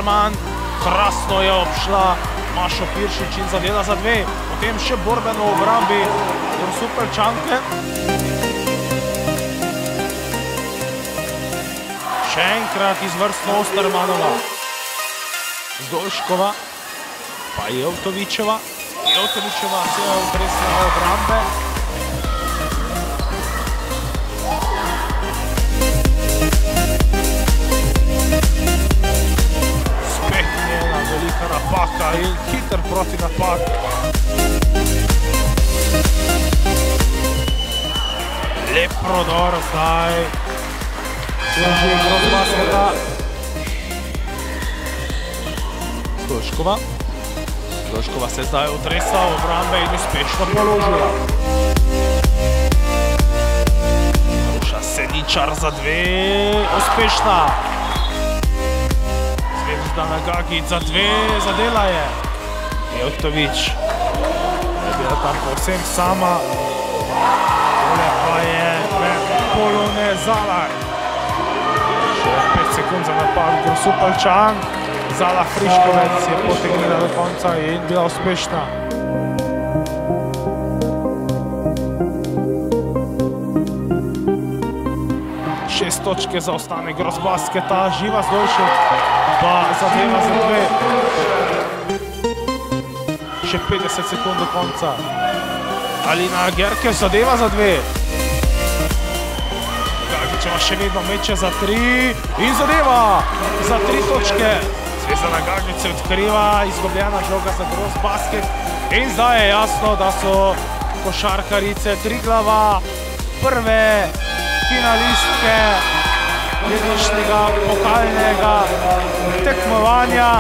Osterman, krasno je obšla Mašo Piršič in zadela za 2. Potem še borbeno v obrambi Grosupeljčanke. Še enkrat izvrstno Ostermanova. Zdolškova, pa Jevtovičeva. Jevtovičeva se je obresla v obrambe. Spet njena velika napaka in hiter proti napad. Lep prodor zdaj. Drži Grozbasketa. Zdolškova. Zdolškova se zdaj otresa v obrambe in uspešno položila. Maruša Seničar za 2. Uspešna. Zvezdana Gagić za 2. Zadela je. Jevtovič je bila tam povsem sama. Tole pa je Polone Zalar. Še 5 sekund za napad Grosupeljčank. Zala Friškovec je potegnila do konca in bila uspešna. Šest točke zaostane Grozbasketa, Živa Zdolšek pa zadeva za 2. Še 50 sekund do konca. Alina Gerkev zadeva za 2. Gagićeva še vedno meče za 3 in zadeva za 3 točke. Zvezdana Gagić se odkriva, izgubljena žoga za Grozbasket in zdaj je jasno, da so košarkarice Triglava prve finalistke letošnjega pokalnega tekmovanja.